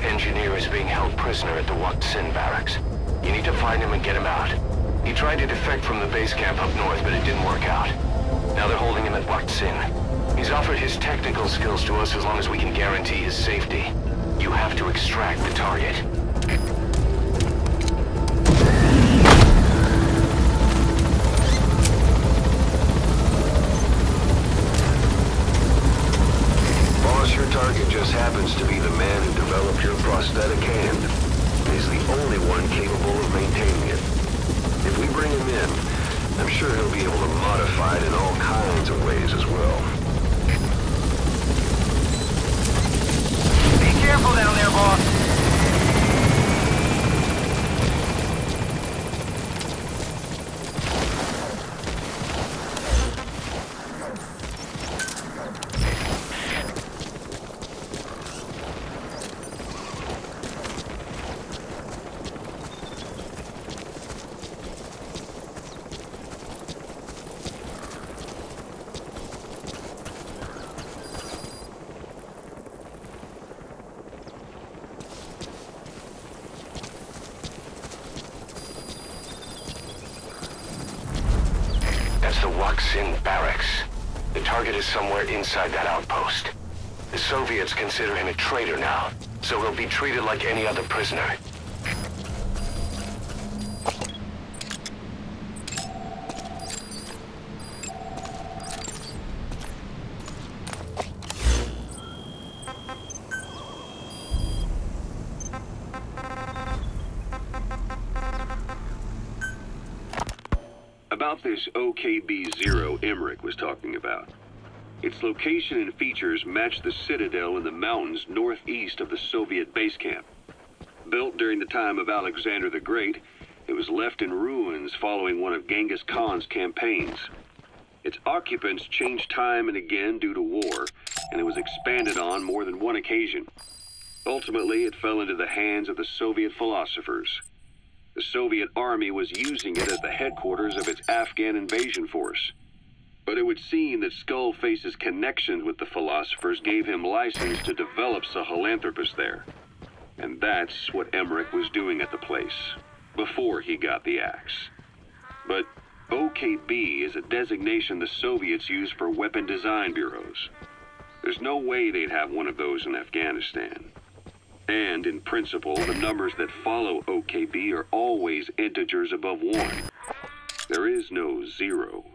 engineer is being held prisoner at the Waksin barracks. You need to find him and get him out. He tried to defect from the base camp up north, but it didn't work out. Now they're holding him at Waksin. He's offered his technical skills to us as long as we can guarantee his safety. You have to extract the target. Boss, your target just happens to be the man who developed your prosthetic hand. He's the only one capable of maintaining it. If we bring him in, I'm sure he'll be able to modify it in all kinds of ways as well. Be careful down there, boss. That's the Waksin barracks. The target is somewhere inside that outpost. The Soviets consider him a traitor now, so he'll be treated like any other prisoner. About this OKB-0 Emmerich was talking about. Its location and features match the citadel in the mountains northeast of the Soviet base camp. Built during the time of Alexander the Great, it was left in ruins following one of Genghis Khan's campaigns. Its occupants changed time and again due to war, and it was expanded on more than one occasion. Ultimately, it fell into the hands of the Soviet philosophers. The Soviet army was using it as the headquarters of its Afghan invasion force. But it would seem that Skullface's connections with the philosophers gave him license to develop Sahelanthropus there. And that's what Emmerich was doing at the place, before he got the axe. But OKB is a designation the Soviets use for weapon design bureaus. There's no way they'd have one of those in Afghanistan. And, in principle, the numbers that follow OKB are always integers above 1. There is no 0.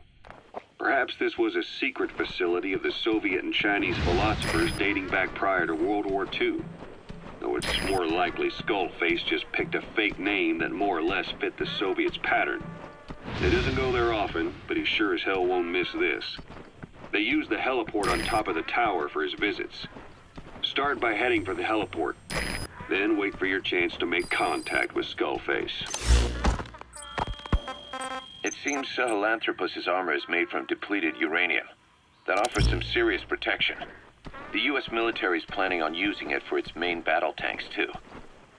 Perhaps this was a secret facility of the Soviet and Chinese philosophers dating back prior to World War II. Though it's more likely Skullface just picked a fake name that more or less fit the Soviets' pattern. He doesn't go there often, but he sure as hell won't miss this. They use the heliport on top of the tower for his visits. Start by heading for the heliport. Then wait for your chance to make contact with Skullface. It seems Sahelanthropus' armor is made from depleted uranium. That offers some serious protection. The U.S. military is planning on using it for its main battle tanks, too.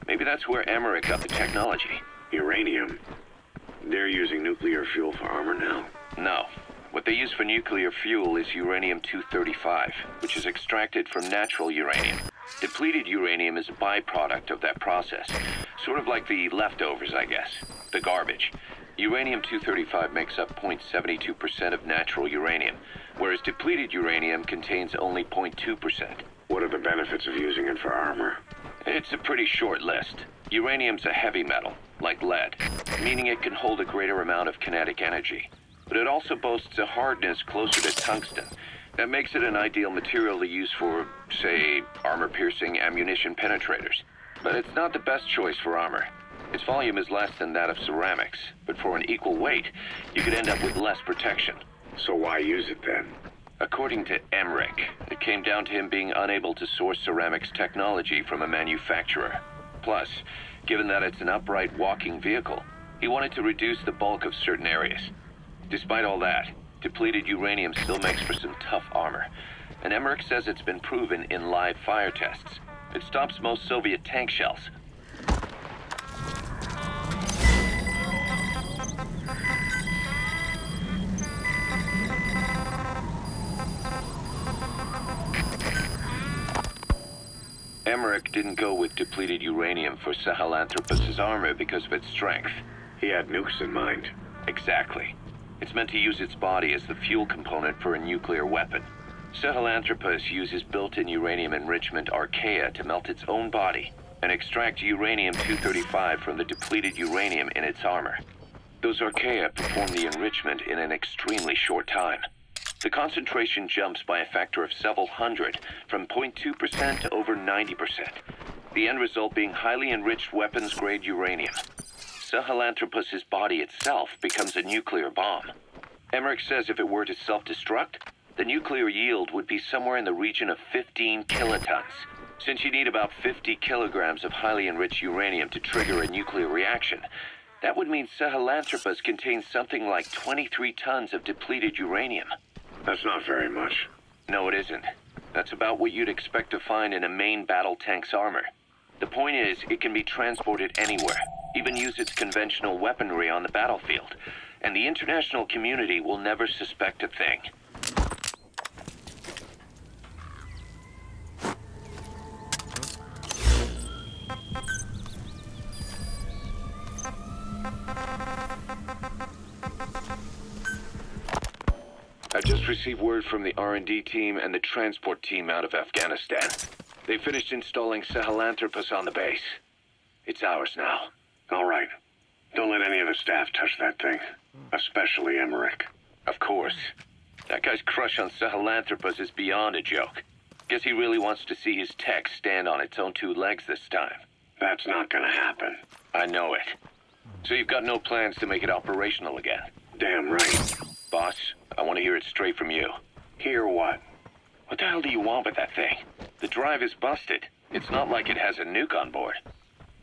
Maybe that's where Emmerich got the technology. Uranium? They're using nuclear fuel for armor now? No. What they use for nuclear fuel is uranium-235, which is extracted from natural uranium. Depleted uranium is a byproduct of that process. Sort of like the leftovers, I guess. The garbage. Uranium-235 makes up 0.72% of natural uranium, whereas depleted uranium contains only 0.2%. What are the benefits of using it for armor? It's a pretty short list. Uranium's a heavy metal, like lead, meaning it can hold a greater amount of kinetic energy. But it also boasts a hardness closer to tungsten. That makes it an ideal material to use for, say, armor-piercing ammunition penetrators. But it's not the best choice for armor. Its volume is less than that of ceramics, but for an equal weight, you could end up with less protection. So why use it then? According to Emmerich, it came down to him being unable to source ceramics technology from a manufacturer. Plus, given that it's an upright walking vehicle, he wanted to reduce the bulk of certain areas. Despite all that, depleted uranium still makes for some tough armor, and Emmerich says it's been proven in live fire tests. It stops most Soviet tank shells. Emmerich didn't go with depleted uranium for Sahelanthropus' armor because of its strength. He had nukes in mind. Exactly. It's meant to use its body as the fuel component for a nuclear weapon. Sahelanthropus uses built-in uranium enrichment archaea to melt its own body and extract uranium-235 from the depleted uranium in its armor. Those archaea perform the enrichment in an extremely short time. The concentration jumps by a factor of several hundred, from 0.2% to over 90%. The end result being highly enriched weapons-grade uranium. Sahelanthropus' body itself becomes a nuclear bomb. Emmerich says if it were to self-destruct, the nuclear yield would be somewhere in the region of 15 kilotons. Since you need about 50 kilograms of highly enriched uranium to trigger a nuclear reaction, that would mean Sahelanthropus contains something like 23 tons of depleted uranium. That's not very much. No, it isn't. That's about what you'd expect to find in a main battle tank's armor. The point is, it can be transported anywhere, even use its conventional weaponry on the battlefield, and the international community will never suspect a thing. I just received word from the R&D team and the transport team out of Afghanistan. They finished installing Sahelanthropus on the base. It's ours now. All right. Don't let any of the staff touch that thing. Especially Emmerich. Of course. That guy's crush on Sahelanthropus is beyond a joke. Guess he really wants to see his tech stand on its own two legs this time. That's not gonna happen. I know it. So you've got no plans to make it operational again? Damn right. Boss, I want to hear it straight from you. Hear what? What the hell do you want with that thing? The drive is busted. It's not like it has a nuke on board.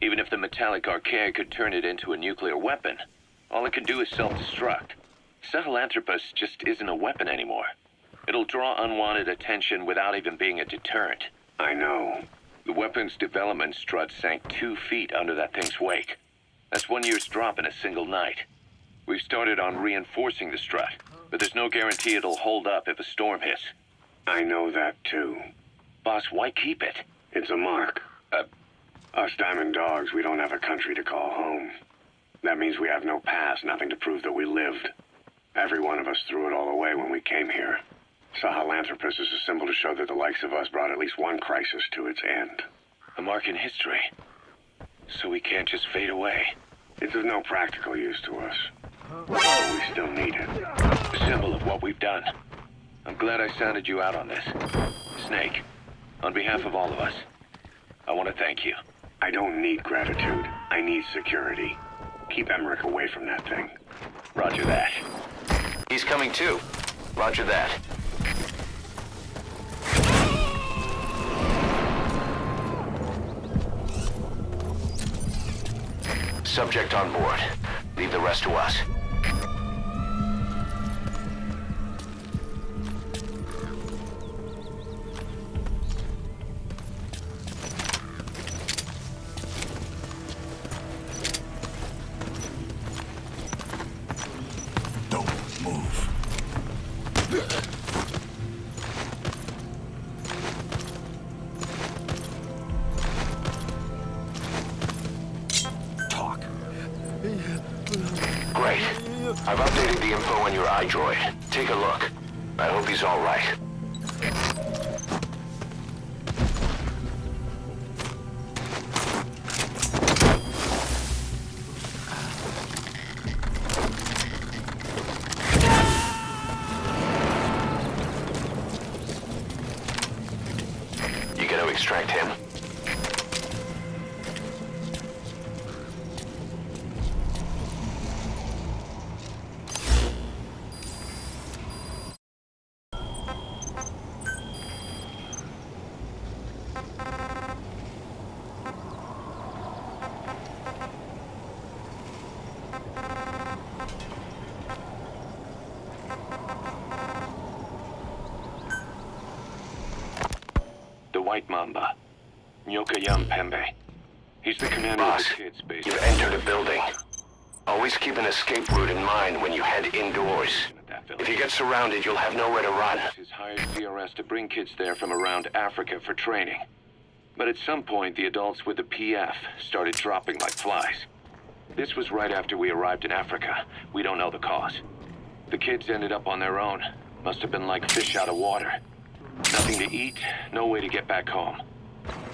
Even if the metallic archaea could turn it into a nuclear weapon, all it can do is self-destruct. Sahelanthropus just isn't a weapon anymore. It'll draw unwanted attention without even being a deterrent. I know. The weapon's development strut sank 2 feet under that thing's weight. That's 1 year's drop in a single night. We've started on reinforcing the strut, but there's no guarantee it'll hold up if a storm hits. I know that too. Boss, why keep it? It's a mark. Us diamond dogs, we don't have a country to call home. That means we have no past, nothing to prove that we lived. Every one of us threw it all away when we came here. Sahelanthropus is a symbol to show that the likes of us brought at least one crisis to its end. A mark in history. So we can't just fade away. It's of no practical use to us. But we still need it. A symbol of what we've done. I'm glad I sounded you out on this. Snake, on behalf of all of us, I want to thank you. I don't need gratitude. I need security. Keep Emmerich away from that thing. Roger that. He's coming too. Roger that. Subject on board. Leave the rest to us. Don't move. Talk. Great. I've updated the info on your iDroid. Take a look. I hope he's all right. You gonna extract him? The White Mamba. Nyoka Yam Pembe. He's the commander Boss, of the kids base. you've entered a building. Always keep an escape route in mind when you head indoors. If you get surrounded, you'll have nowhere to run. He's hired CRS to bring kids there from around Africa for training. But at some point, the adults with the PF started dropping like flies. This was right after we arrived in Africa. We don't know the cause. The kids ended up on their own. Must have been like fish out of water. Nothing to eat, no way to get back home.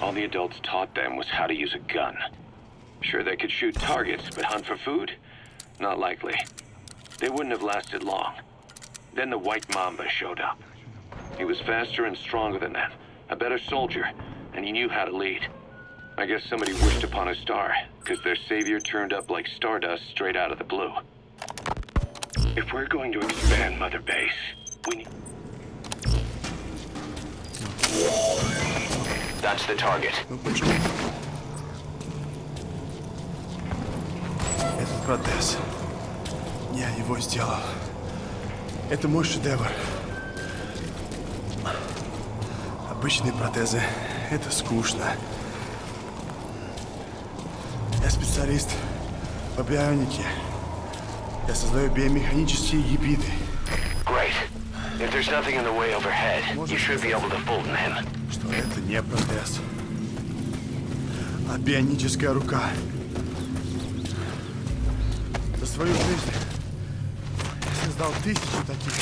All the adults taught them was how to use a gun. Sure, they could shoot targets, but hunt for food? Not likely. They wouldn't have lasted long. Then the white mamba showed up. He was faster and stronger than them, a better soldier, and he knew how to lead. I guess somebody wished upon a star, because their savior turned up like stardust straight out of the blue. If we're going to expand Mother Base, we need... That's the target. Ну почему? Этот протез. Я его сделал. Это мой шедевр. Обычные протезы — это скучно. Я специалист по бионике. Я создаю биомеханические гибриды. Great. If there's nothing in the way overhead, you should be able to Fulton him. Что это не протез, а бионическая рука. За свою жизнь я создал 1000 таких.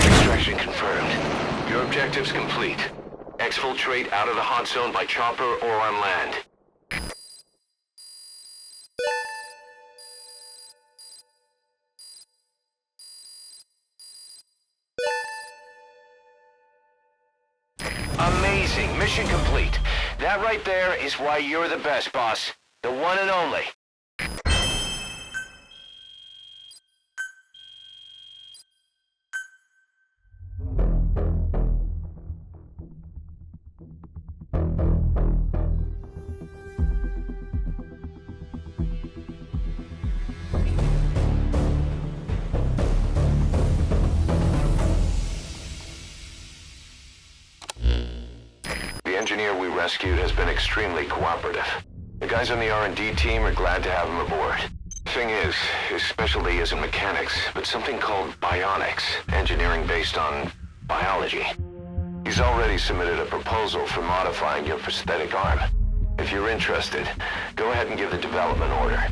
Extraction confirmed. Your objective's complete. Exfiltrate out of the hot zone by chopper or on land. Amazing. Mission complete. That right there is why you're the best, boss. The one and only. The engineer we rescued has been extremely cooperative. The guys on the R&D team are glad to have him aboard. Thing is, his specialty isn't mechanics, but something called bionics, engineering based on biology. He's already submitted a proposal for modifying your prosthetic arm. If you're interested, go ahead and give the development order.